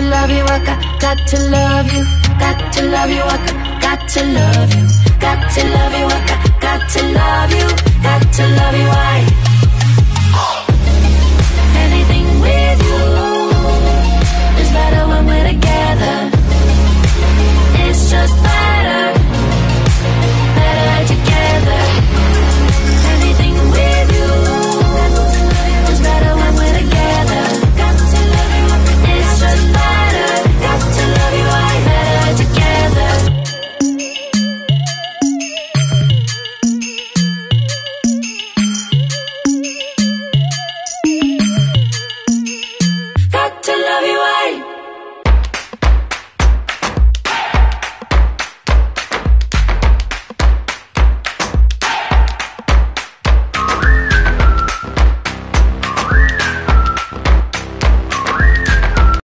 love you, I got to love you. Got to love you, I got to love you. Got to love you, I got to love you. Got to love you, I anything with you.